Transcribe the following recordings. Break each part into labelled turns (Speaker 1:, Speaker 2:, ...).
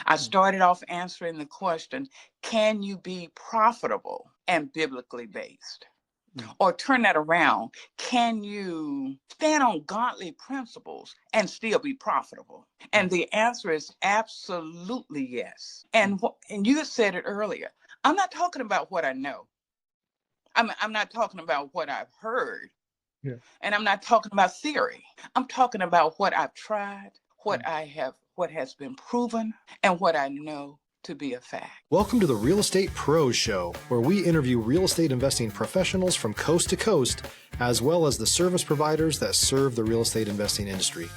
Speaker 1: I started off answering the question, can you be profitable and biblically based? Or turn that around, can you stand on godly principles and still be profitable? And the answer is absolutely yes. And you said it earlier. I'm not talking about what I know. I'm not talking about what I've heard.
Speaker 2: Yeah.
Speaker 1: And I'm not talking about theory. I'm talking about what I've tried, what has been proven, and what I know to be a fact.
Speaker 3: Welcome to the Real Estate Pros Show, where we interview real estate investing professionals from coast to coast, as well as the service providers that serve the real estate investing industry.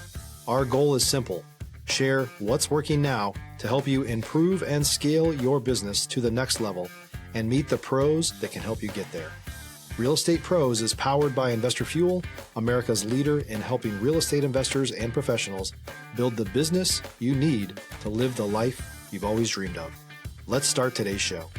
Speaker 3: Our goal is simple: share what's working now to help you improve and scale your business to the next level and meet the pros that can help you get there. Real Estate Pros is powered by Investor Fuel, America's leader in helping real estate investors and professionals build the business you need to live the life you've always dreamed of. Let's start today's show.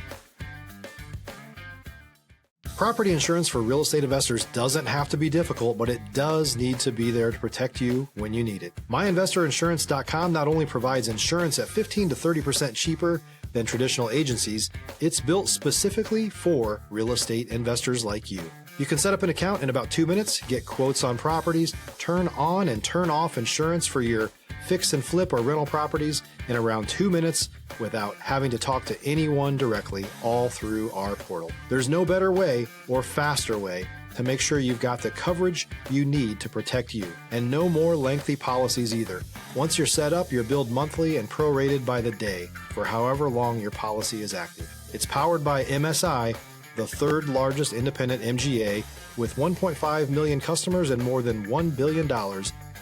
Speaker 3: Property insurance for real estate investors doesn't have to be difficult, but it does need to be there to protect you when you need it. MyInvestorInsurance.com not only provides insurance at 15 to 30% cheaper than traditional agencies, it's built specifically for real estate investors like you. You can set up an account in about 2 minutes, get quotes on properties, turn on and turn off insurance for your fix and flip or rental properties in around 2 minutes without having to talk to anyone directly, all through our portal. There's no better way or faster way to make sure you've got the coverage you need to protect you, and no more lengthy policies either. Once you're set up, you're billed monthly and prorated by the day for however long your policy is active. It's powered by MSI, the third largest independent MGA, with 1.5 million customers and more than $1 billion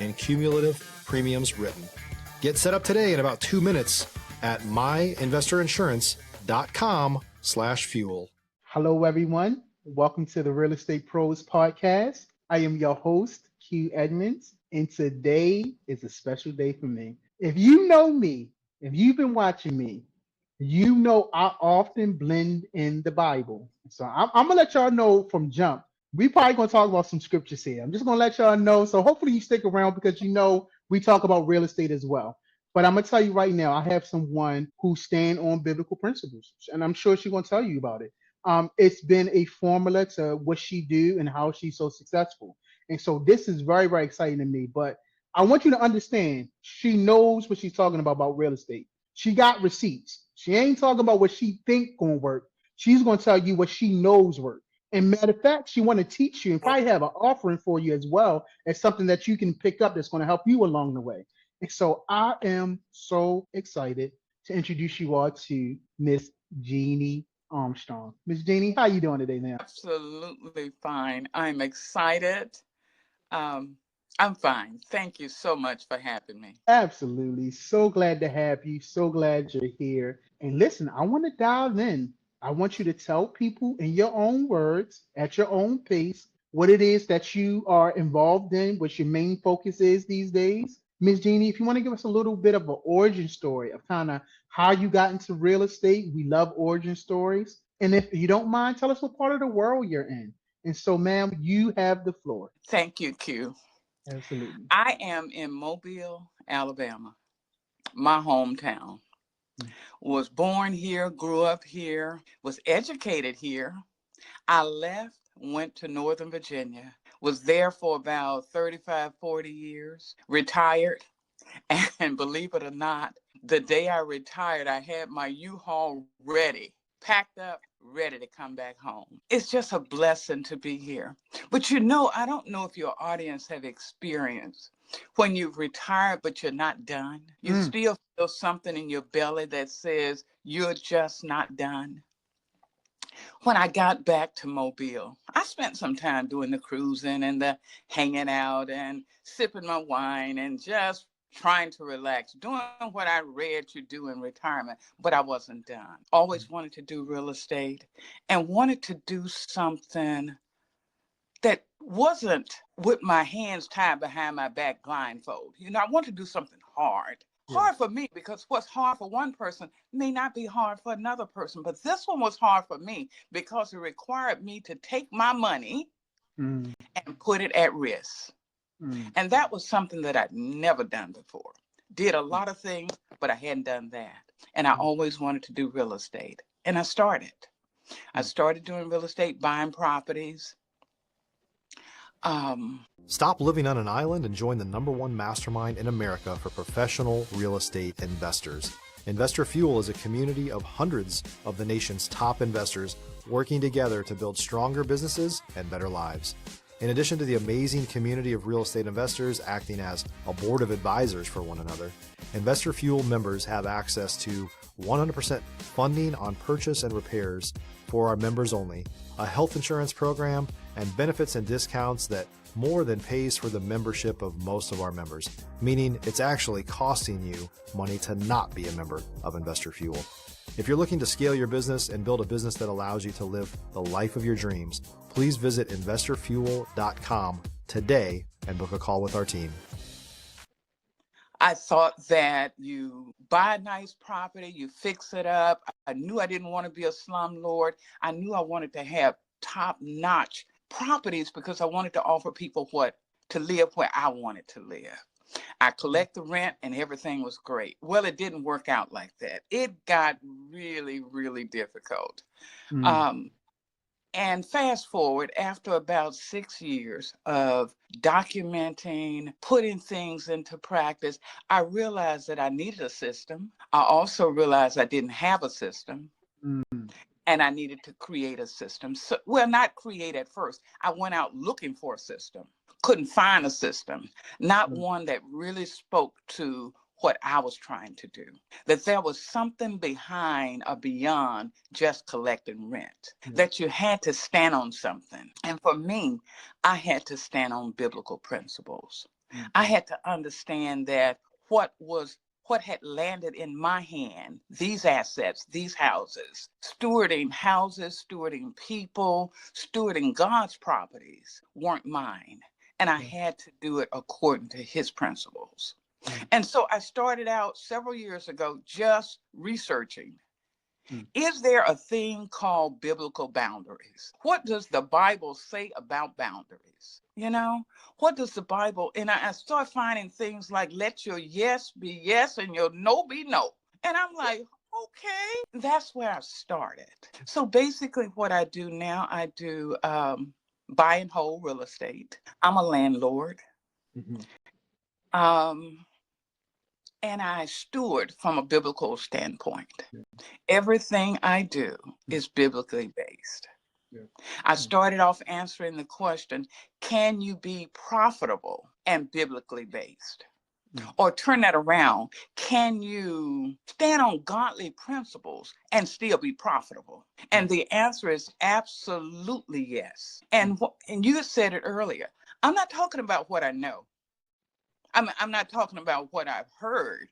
Speaker 3: in cumulative premiums written. Get set up today in about 2 minutes at myinvestorinsurance.com/fuel.
Speaker 2: Hello, everyone. Welcome to the Real Estate Pros Podcast. I am your host, Q Edmonds, and today is a special day for me. If you know me, if you've been watching me, you know I often blend in the Bible. So I'm going to let y'all know from jump. We probably going to talk about some scriptures here. I'm just going to let y'all know. So hopefully you stick around because you know we talk about real estate as well. But I'm going to tell you right now, I have someone who stand on biblical principles, and I'm sure she's going to tell you about it. It's been a formula to what she do and how she's so successful. And so this is very, very exciting to me. But I want you to understand, she knows what she's talking about real estate. She got receipts. She ain't talking about what she think gonna work. She's gonna tell you what she knows work. And matter of fact, she want to teach you and probably have an offering for you as well as something that you can pick up that's going to help you along the way. And so I am so excited to introduce you all to Miss Jeannie Armstrong. Miss Jeannie, how you doing today, ma'am?
Speaker 1: Absolutely fine. I'm excited. I'm fine. Thank you so much for having me.
Speaker 2: Absolutely. So glad to have you. So glad you're here. And listen, I want to dive in. I want you to tell people in your own words, at your own pace, what it is that you are involved in, what your main focus is these days. Miss Jeannie, if you want to give us a little bit of an origin story of kind of how you got into real estate, we love origin stories. And if you don't mind, tell us what part of the world you're in. And so, ma'am, you have the floor.
Speaker 1: Thank you, Q.
Speaker 2: Absolutely.
Speaker 1: I am in Mobile, Alabama, my hometown. Was born here, grew up here, was educated here. I left, went to Northern Virginia, was there for about 35, 40 years, retired. And believe it or not, the day I retired, I had my U-Haul ready, packed up, ready to come back home. It's just a blessing to be here. But you know, I don't know if your audience have experienced when you've retired, but you're not done. You still feel something in your belly that says you're just not done. When I got back to Mobile, I spent some time doing the cruising and the hanging out and sipping my wine and just trying to relax, doing what I read you do in retirement, but I wasn't done. Always wanted to do real estate and wanted to do something that wasn't with my hands tied behind my back blindfold. You know, I want to do something hard. Hard for me because what's hard for one person may not be hard for another person. But this one was hard for me because it required me to take my money and put it at risk. And that was something that I'd never done before. did a lot of things, but I hadn't done that. And I always wanted to do real estate. And I started. I started doing real estate, buying properties.
Speaker 3: Stop living on an island and join the #1 mastermind in America for professional real estate investors. Investor Fuel is a community of hundreds of the nation's top investors working together to build stronger businesses and better lives. In addition to the amazing community of real estate investors acting as a board of advisors for one another, Investor Fuel members have access to 100% funding on purchase and repairs for our members only, a health insurance program, and benefits and discounts that more than pays for the membership of most of our members, meaning it's actually costing you money to not be a member of Investor Fuel. If you're looking to scale your business and build a business that allows you to live the life of your dreams, please visit investorfuel.com today and book a call with our team.
Speaker 1: I thought that you buy a nice property, you fix it up. I knew I didn't want to be a slumlord. I knew I wanted to have top-notch properties because I wanted to offer people to live where I wanted to live. I collect the rent and everything was great. Well, it didn't work out like that. It got really, really difficult. And fast forward, after about 6 years of documenting, putting things into practice, I realized that I needed a system. I also realized I didn't have a system. And I needed to create a system. So, well, not create at first. I went out looking for a system. Couldn't find a system, not one that really spoke to what I was trying to do, that there was something behind or beyond just collecting rent, that you had to stand on something. And for me, I had to stand on biblical principles. I had to understand that what had landed in my hand, these assets, these houses, stewarding people, stewarding God's properties, weren't mine. And I had to do it according to his principles. And so I started out several years ago just researching. Is there a thing called biblical boundaries? What does the Bible say about boundaries? You know, what does the Bible, and I start finding things like, let your yes be yes and your no be no. And I'm like, okay, that's where I started. So basically what I do now, I do buy and hold real estate. I'm a landlord. And I steward from a biblical standpoint. Everything I do is biblically based. I started off answering the question, can you be profitable and biblically based? Or turn that around, can you stand on godly principles and still be profitable? And the answer is absolutely yes. And you said it earlier, I'm not talking about what I know. I'm not talking about what I've heard.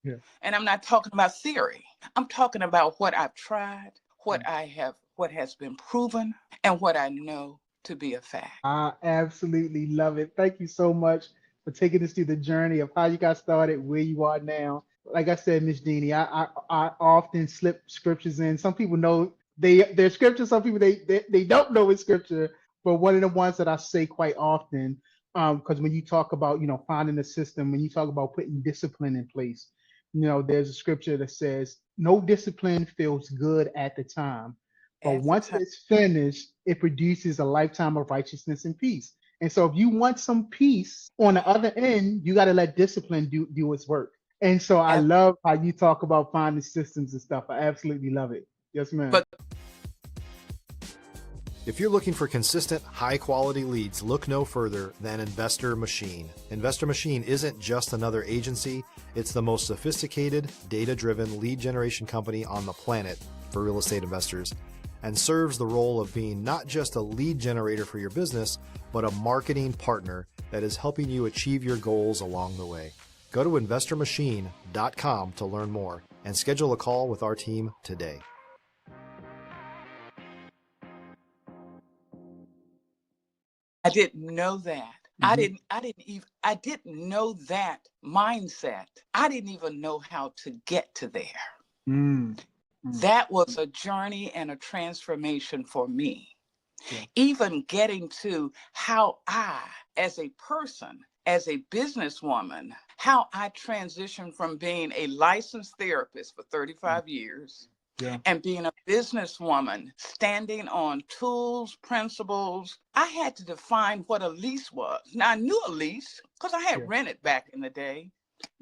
Speaker 1: And I'm not talking about theory. I'm talking about what I've tried, what has been proven, and what I know to be a fact.
Speaker 2: I absolutely love it. Thank you so much for taking us through the journey of how you got started, where you are now. Like I said, Miss Jeannie, I often slip scriptures in. Some people know they're scripture. Some people they don't know it's scripture. But one of the ones that I say quite often, because when you talk about finding a system, when you talk about putting discipline in place, there's a scripture that says no discipline feels good at the time, but once it's finished, it produces a lifetime of righteousness and peace. And so if you want some peace on the other end, you got to let discipline do its work. And so I love how you talk about finding systems and stuff. I absolutely love it. Yes, ma'am.
Speaker 3: If you're looking for consistent, high-quality leads, look no further than Investor Machine. Investor Machine isn't just another agency. It's the most sophisticated, data-driven lead generation company on the planet for real estate investors, and serves the role of being not just a lead generator for your business, but a marketing partner that is helping you achieve your goals along the way. Go to investormachine.com to learn more and schedule a call with our team today.
Speaker 1: I didn't know that. I didn't know that mindset. I didn't even know how to get to there. That was a journey and a transformation for me. Even getting to how I, as a person, as a businesswoman, how I transitioned from being a licensed therapist for 35 years
Speaker 2: Yeah.
Speaker 1: and being a businesswoman, standing on tools, principles. I had to define what a lease was. Now, I knew a lease because I had
Speaker 2: Yeah.
Speaker 1: rented back in the day.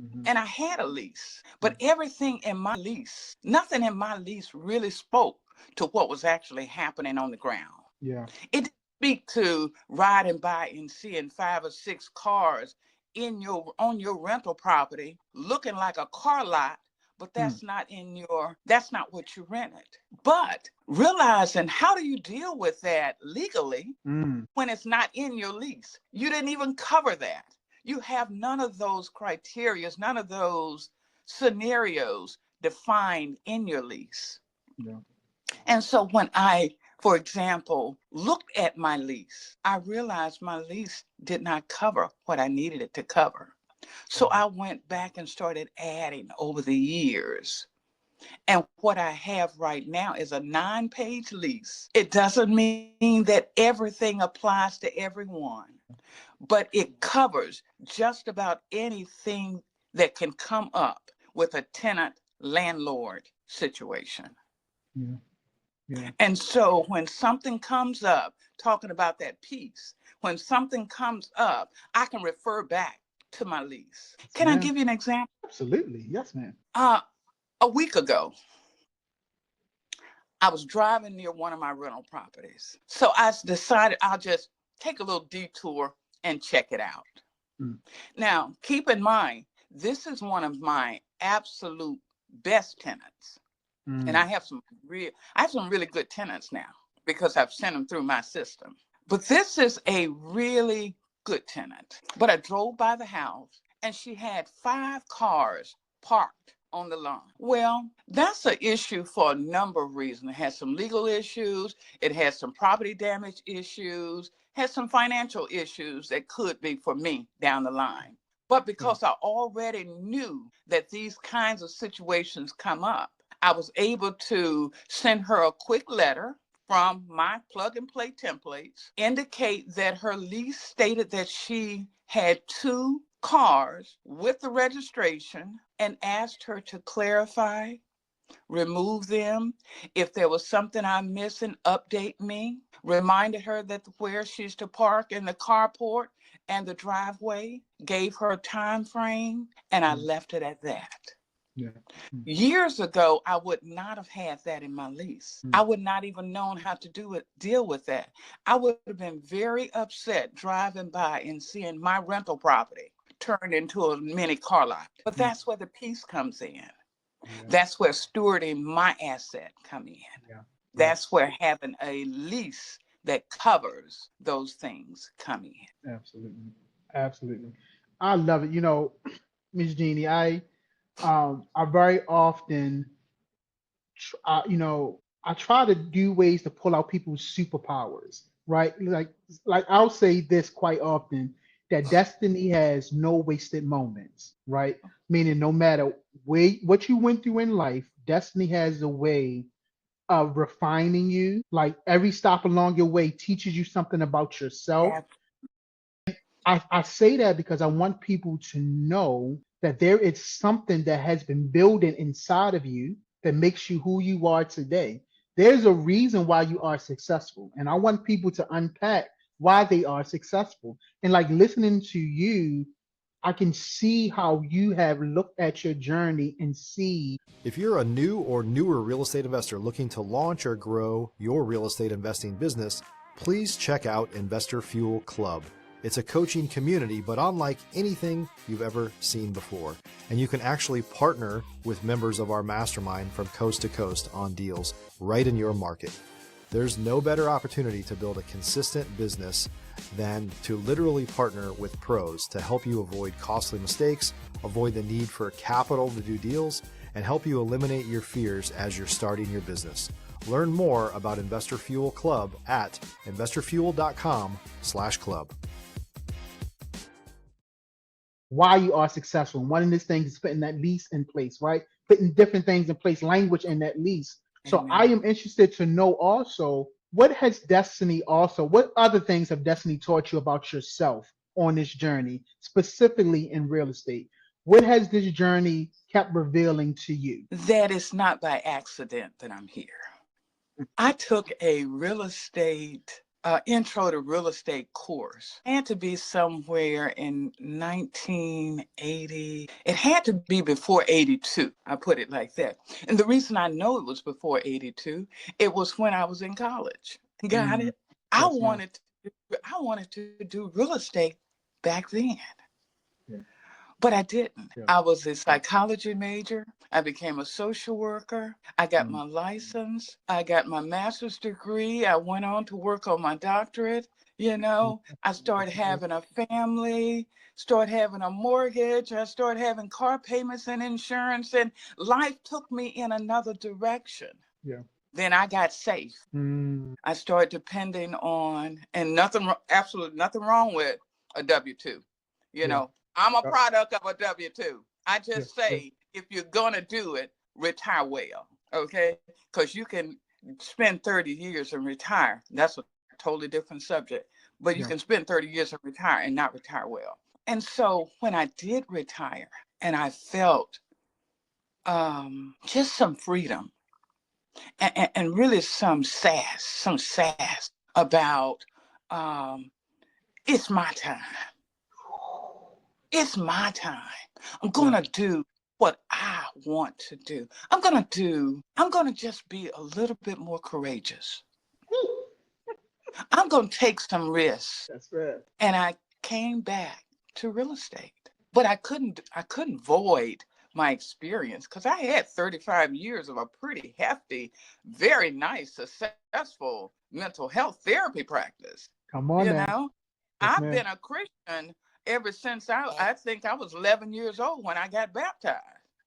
Speaker 2: Mm-hmm.
Speaker 1: And I had a lease, but everything in my lease, nothing in my lease really spoke to what was actually happening on the ground.
Speaker 2: Yeah.
Speaker 1: It didn't speak to riding by and seeing 5 or 6 cars on your rental property looking like a car lot, but that's not what you rented. But realizing, how do you deal with that legally when it's not in your lease? You didn't even cover that. You have none of those criteria, none of those scenarios defined in your lease.
Speaker 2: Yeah.
Speaker 1: And so when I, for example, looked at my lease, I realized my lease did not cover what I needed it to cover. So I went back and started adding over the years. And what I have right now is a 9-page lease. It doesn't mean that everything applies to everyone, but it covers just about anything that can come up with a tenant landlord situation.
Speaker 2: Yeah. Yeah.
Speaker 1: And so when something comes up, talking about that piece, when something comes up, I can refer back to my lease. Can I
Speaker 2: Yeah.
Speaker 1: give you an example?
Speaker 2: Absolutely. Yes, ma'am.
Speaker 1: A week ago, I was driving near one of my rental properties. So I decided I'll just take a little detour and check it out.
Speaker 2: Mm.
Speaker 1: Now, keep in mind, this is one of my absolute best tenants. And I have some really good tenants now because I've sent them through my system. But this is a really good tenant. But I drove by the house and she had 5 cars parked on the lawn. Well, that's an issue for a number of reasons. It has some legal issues, it has some property damage issues, has some financial issues that could be for me down the line. But because I already knew that these kinds of situations come up, I was able to send her a quick letter from my plug and play templates, indicate that her lease stated that she had 2 cars with the registration, and asked her to clarify, remove them. If there was something I'm missing, update me. Reminded her that where she's to park in the carport and the driveway, gave her a time frame, and I left it at that.
Speaker 2: Yeah.
Speaker 1: Years ago, I would not have had that in my lease. I would not even known how to deal with that. I would have been very upset driving by and seeing my rental property turned into a mini car lot. But that's where the peace comes in.
Speaker 2: Yeah.
Speaker 1: That's where stewarding my asset come in.
Speaker 2: Yeah.
Speaker 1: That's where having a lease that covers those things come in.
Speaker 2: Absolutely. Absolutely. I love it. Ms. Jeannie, I very often, I try to do ways to pull out people's superpowers, right? Like I'll say this quite often, that destiny has no wasted moments, right? Meaning no matter what you went through in life, destiny has a way of refining you. Like every stop along your way teaches you something about yourself. I say that because I want people to know that there is something that has been building inside of you that makes you who you are today. There's a reason why you are successful. And I want people to unpack why they are successful. And like listening to you, I can see how you have looked at your journey and see.
Speaker 3: If you're a new or newer real estate investor looking to launch or grow your real estate investing business, please check out Investor Fuel Club. It's a coaching community, but unlike anything you've ever seen before. And you can actually partner with members of our mastermind from coast to coast on deals right in your market. There's no better opportunity to build a consistent business than to literally partner with pros to help you avoid costly mistakes, avoid the need for capital to do deals, and help you eliminate your fears as you're starting your business. Learn more about Investor Fuel Club at investorfuel.com/club.
Speaker 2: Why you are successful. And one of these things is putting that lease in place, right? Putting different things in place, language in that lease. So
Speaker 1: Amen.
Speaker 2: I am interested to know also, what other things have Destiny taught you about yourself on this journey, specifically in real estate? What has this journey kept revealing to you?
Speaker 1: That it's not by accident that I'm here. I took a real estate intro to real estate course. It had to be somewhere in 1980. It had to be before 82. I put it like that. And the reason I know it was before 82, it was when I was in college. Got it? I
Speaker 2: Yes, ma'am.
Speaker 1: wanted I wanted to do real estate back then.
Speaker 2: Yeah.
Speaker 1: But I didn't.
Speaker 2: Yeah.
Speaker 1: I was a psychology major. I became a social worker. I got my license. I got my master's degree. I went on to work on my doctorate. I started having a family, started having a mortgage. I started having car payments and insurance, and life took me in another direction.
Speaker 2: Yeah.
Speaker 1: Then I got safe. I started depending on, and absolutely nothing wrong with a W-2.
Speaker 2: Yeah.
Speaker 1: I'm a product of a W-2. I
Speaker 2: Yeah.
Speaker 1: just say, if you're going to do it, retire well, okay? Because you can spend 30 years and retire. That's a totally different subject. But you
Speaker 2: Yeah.
Speaker 1: can spend 30 years and retire and not retire well. And so when I did retire and I felt just some freedom and really some sass about it's my time. It's my time. I'm going to do what I want to do. I'm going to just be a little bit more courageous. I'm going to take some risks.
Speaker 2: That's right.
Speaker 1: And I came back to real estate. But I couldn't void my experience because I had 35 years of a pretty hefty, very nice, successful mental health therapy practice.
Speaker 2: Come on now. Yes,
Speaker 1: I've
Speaker 2: ma'am.
Speaker 1: been a Christian ever since I think I was 11 years old when I got baptized,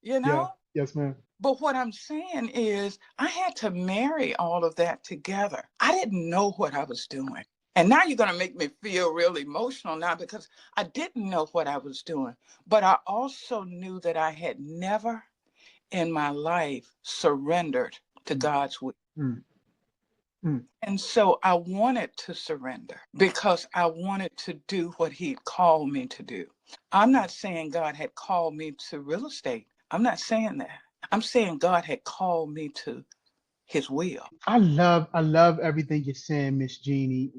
Speaker 2: Yeah. Yes, ma'am.
Speaker 1: But what I'm saying is I had to marry all of that together. I didn't know what I was doing. And now you're going to make me feel real emotional now because I didn't know what I was doing. But I also knew that I had never in my life surrendered to God's will. And so I wanted to surrender because I wanted to do what he'd called me to do. I'm not saying God had called me to real estate. I'm not saying that. I'm saying God had called me to his will.
Speaker 2: I love everything you're saying, Miss Jeannie.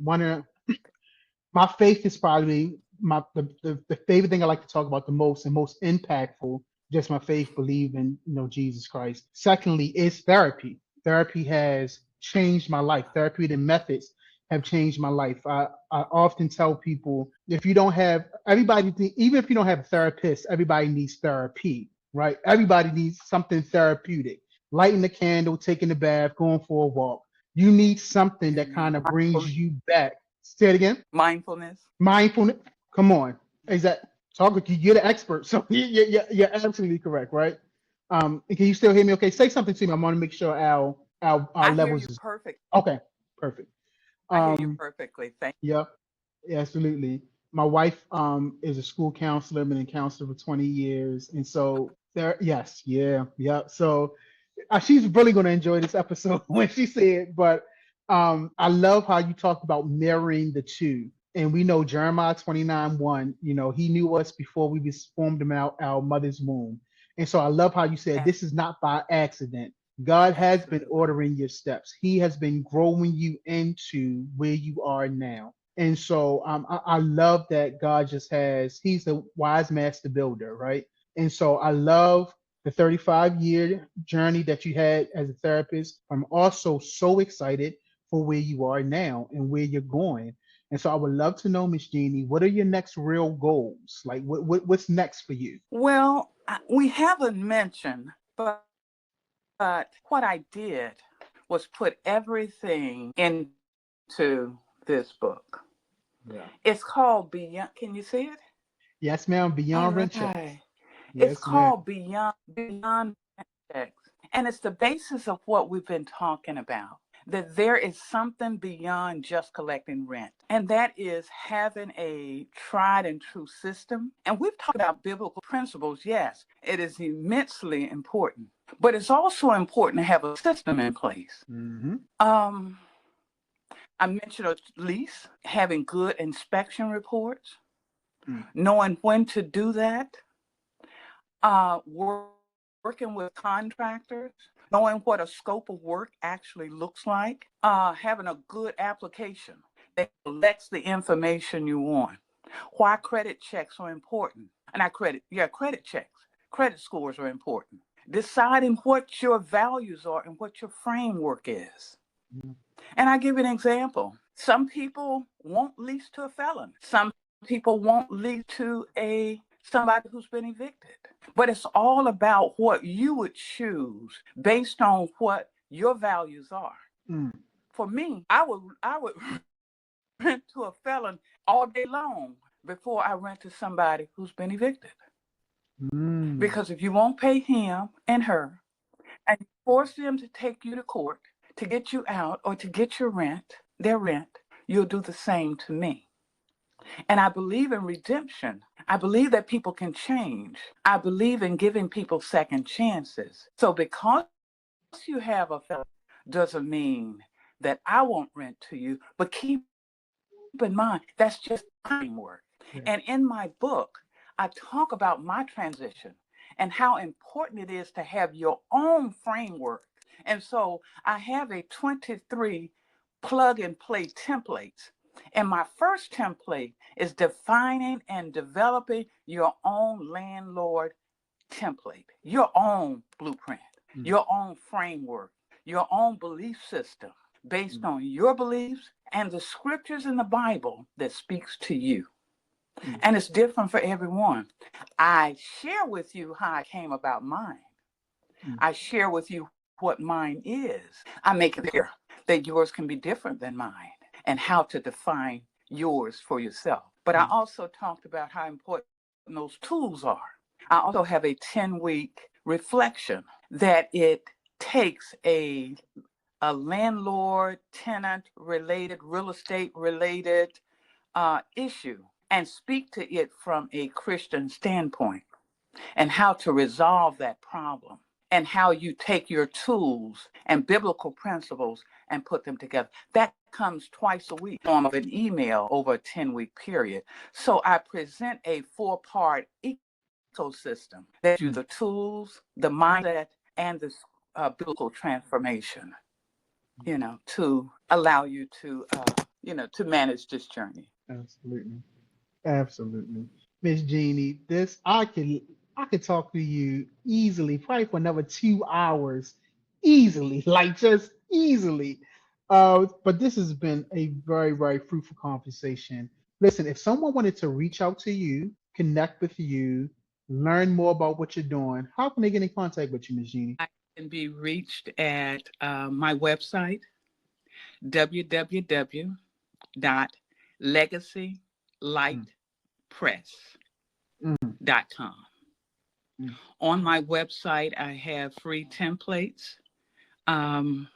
Speaker 2: My faith is probably the favorite thing I like to talk about the most and most impactful. Just my faith, believe in Jesus Christ. Secondly, is therapy. Therapy has changed my life. Therapy and methods have changed my life. I often tell people if you don't have even if you don't have a therapist, everybody needs therapy, right? Everybody needs something therapeutic. Lighting the candle, taking a bath, going for a walk. You need something that kind of brings you back. Say it again.
Speaker 1: Mindfulness.
Speaker 2: Mindfulness. Come on. Is that talk with you? You're the expert, so you're absolutely correct, right? Can you still hear me? Okay, say something to me. I want to make sure our
Speaker 1: I
Speaker 2: levels
Speaker 1: hear you perfect.
Speaker 2: Okay, perfect.
Speaker 1: I hear you perfectly. Thank you.
Speaker 2: Yeah, absolutely. My wife is a school counselor, been a counselor for 20 years, and so yeah. So she's really going to enjoy this episode when she said, but I love how you talked about marrying the two. And we know Jeremiah 29:1, he knew us before we was formed in our mother's womb. And so I love how you said this is not by accident. God has been ordering your steps. He has been growing you into where you are now. And so I love that God he's the wise master builder, right? And so I love the 35-year journey that you had as a therapist. I'm also so excited for where you are now and where you're going. And so I would love to know, Miss Jeannie, what are your next real goals? Like what's next for you?
Speaker 1: Well, we haven't mentioned, but what I did was put everything into this book.
Speaker 2: Yeah.
Speaker 1: It's called Beyond. Can you see it?
Speaker 2: Yes, ma'am. Beyond Rent Checks.
Speaker 1: Right.
Speaker 2: Yes,
Speaker 1: It's called Beyond Rent Checks. And it's the basis of what we've been talking about. That there is something beyond just collecting rent. And that is having a tried and true system. And we've talked about biblical principles. Yes, it is immensely important. But it's also important to have a system in place.
Speaker 2: Mm-hmm.
Speaker 1: I mentioned a lease, having good inspection reports, knowing when to do that. Working with contractors, knowing what a scope of work actually looks like, having a good application that collects the information you want. Why credit checks are important. And credit checks, credit scores are important. Deciding what your values are and what your framework is.
Speaker 2: Mhm.
Speaker 1: And I give an example. Some people won't lease to a felon. Some people won't lease to somebody who's been evicted. But it's all about what you would choose based on what your values are.
Speaker 2: Mm.
Speaker 1: For me, I would rent to a felon all day long before I rent to somebody who's been evicted.
Speaker 2: Mm.
Speaker 1: Because if you won't pay him and her and force them to take you to court to get you out or to get their rent, you'll do the same to me. And I believe in redemption. I believe that people can change. I believe in giving people second chances. So because you have a felon doesn't mean that I won't rent to you, but keep in mind, that's just framework.
Speaker 2: Yeah.
Speaker 1: And in my book, I talk about my transition and how important it is to have your own framework. And so I have a 23 plug and play templates. And my first template is defining and developing your own landlord template, your own blueprint, your own framework, your own belief system based on your beliefs and the scriptures in the Bible that speaks to you. And it's different for everyone. I share with you how I came about mine. I share with you what mine is. I make it clear that yours can be different than mine and how to define yours for yourself. But I also talked about how important those tools are. I also have a 10-week reflection that it takes a landlord, tenant related, real estate related issue and speak to it from a Christian standpoint and how to resolve that problem and how you take your tools and biblical principles and put them together. That comes twice a week in the form of an email over a 10-week period. So I present a 4-part ecosystem that you the tools, the mindset, and the biblical transformation, to allow you to, to manage this journey.
Speaker 2: Absolutely. Absolutely. Miss Jeannie, I could talk to you easily, probably for another 2 hours, easily, like just easily. But this has been a very, very fruitful conversation. Listen, if someone wanted to reach out to you, connect with you, learn more about what you're doing, how can they get in contact with you, Miss Jeannie?
Speaker 1: I can be reached at my website, www.legacylightpress.com.
Speaker 2: Mm.
Speaker 1: On my website, I have free templates. And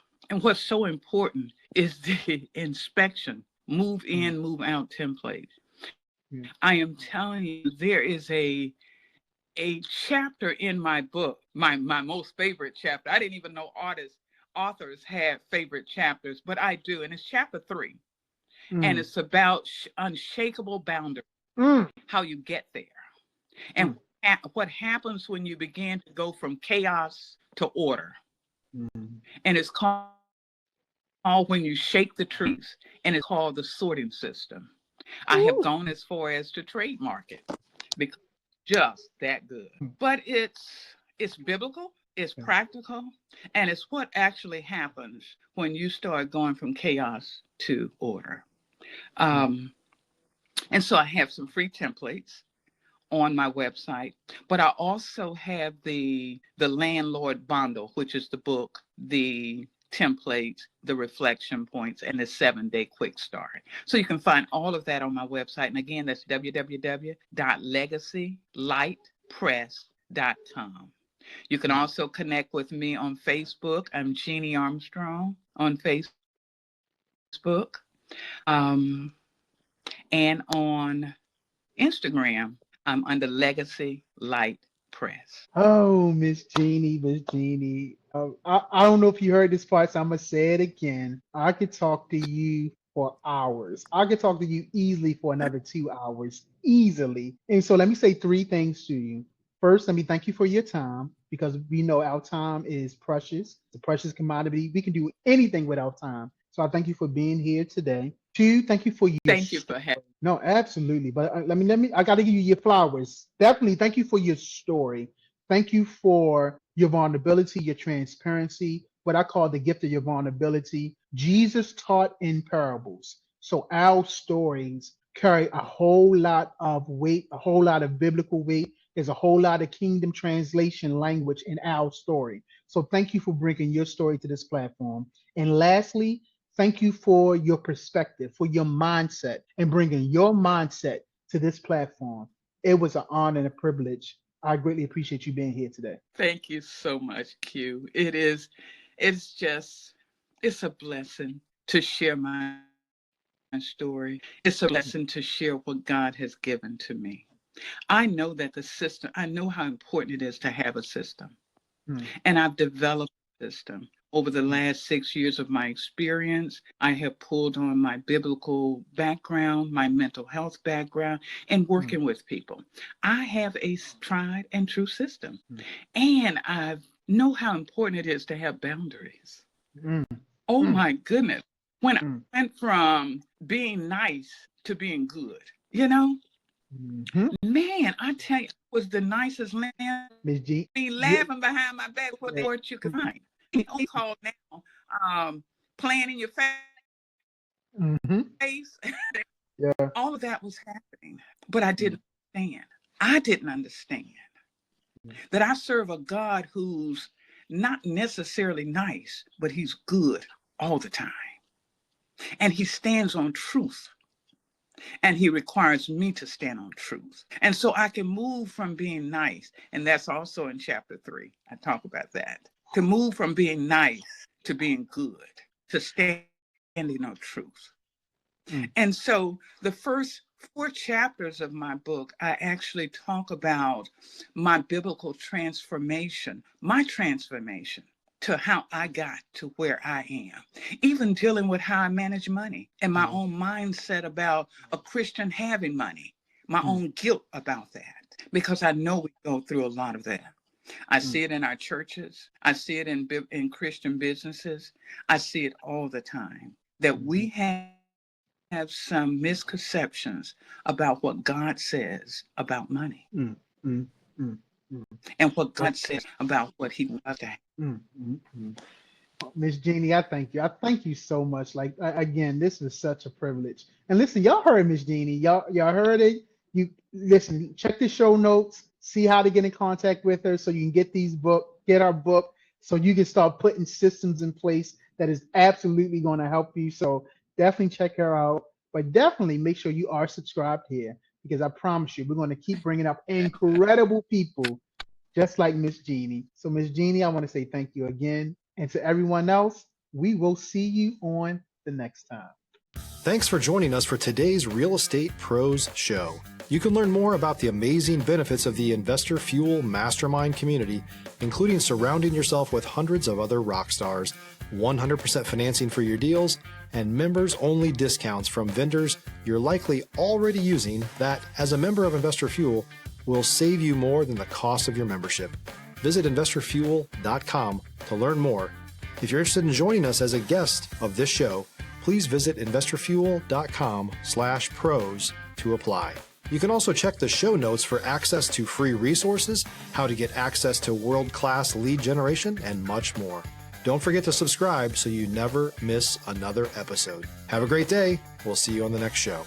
Speaker 1: what's so important is the inspection, move in, move out template.
Speaker 2: Yeah.
Speaker 1: I am telling you, there is a chapter in my book, my most favorite chapter. I didn't even know authors had favorite chapters, but I do. And it's chapter 3. And it's about unshakable boundaries, how you get there. And what happens when you begin to go from chaos to order. And it's called when you shake the trees, and it's called the sorting system. I have gone as far as to trademark it because it's just that good. But it's biblical, it's practical, and it's what actually happens when you start going from chaos to order. And so I have some free templates on my website, but I also have the Landlord bundle, which is the book, the templates, the reflection points, and the 7-day quick start. So you can find all of that on my website. And again, that's www.legacylightpress.com. You can also connect with me on Facebook. I'm Jeannie Armstrong on Facebook. And on Instagram, I'm under Legacy Light Press.
Speaker 2: Oh, Miss Jeannie. I don't know if you heard this part, so I'm gonna say it again. I could talk to you for hours. I could talk to you easily for another 2 hours, easily. And so let me say 3 things to you. First, let me thank you for your time because we know our time is precious. It's a precious commodity. We can do anything with our time. So I thank you for being here today. Two, thank you for your
Speaker 1: Thank you for having.
Speaker 2: no, absolutely. But let me, I got to give you your flowers. Definitely. Thank you for your story. Thank you for your vulnerability, your transparency, what I call the gift of your vulnerability. Jesus taught in parables. So our stories carry a whole lot of weight, a whole lot of biblical weight. There's a whole lot of kingdom translation language in our story. So thank you for bringing your story to this platform. And lastly, thank you for your perspective, for your mindset, and bringing your mindset to this platform. It was an honor and a privilege. I greatly appreciate you being here today.
Speaker 1: Thank you so much, Q. It's a blessing to share my story. It's a blessing to share what God has given to me. I know that I know how important it is to have a system. And I've developed a system. Over the last 6 years of my experience, I have pulled on my biblical background, my mental health background, and working with people. I have a tried and true system. And I know how important it is to have boundaries. Oh my goodness. When I went from being nice to being good, you know? Man, I tell you, I was the nicest man.
Speaker 2: Ms. G,
Speaker 1: Be laughing behind my back what they were you could find. Only call now, playing in your face.
Speaker 2: Yeah.
Speaker 1: All of that was happening, but I didn't understand. I didn't understand that I serve a God who's not necessarily nice, but he's good all the time. And he stands on truth. And he requires me to stand on truth. And so I can move from being nice. And that's also in chapter 3. I talk about that. To move from being nice to being good, to standing on truth. And so the first 4 chapters of my book, I actually talk about my biblical transformation, my transformation to how I got to where I am, even dealing with how I manage money and my own mindset about a Christian having money, my own guilt about that, because I know we go through a lot of that. I see it in our churches. I see it in Christian businesses. I see it all the time, that we have some misconceptions about what God says about money. And what God says about what he wants to have.
Speaker 2: Miss Jeannie, I thank you. I thank you so much. Like again, this is such a privilege. And listen, y'all heard Miss Jeannie. Y'all heard it. You listen, check the show notes, see how to get in contact with her so you can get our book, so you can start putting systems in place that is absolutely going to help you. So definitely check her out. But definitely make sure you are subscribed here, because I promise you, we're going to keep bringing up incredible people just like Miss Jeannie. So Miss Jeannie, I want to say thank you again. And to everyone else, we will see you on the next time.
Speaker 3: Thanks for joining us for today's Real Estate Pros Show. You can learn more about the amazing benefits of the Investor Fuel Mastermind community, including surrounding yourself with hundreds of other rock stars, 100% financing for your deals, and members-only discounts from vendors you're likely already using that, as a member of Investor Fuel, will save you more than the cost of your membership. Visit investorfuel.com to learn more. If you're interested in joining us as a guest of this show, please visit investorfuel.com/pros to apply. You can also check the show notes for access to free resources, how to get access to world-class lead generation, and much more. Don't forget to subscribe so you never miss another episode. Have a great day. We'll see you on the next show.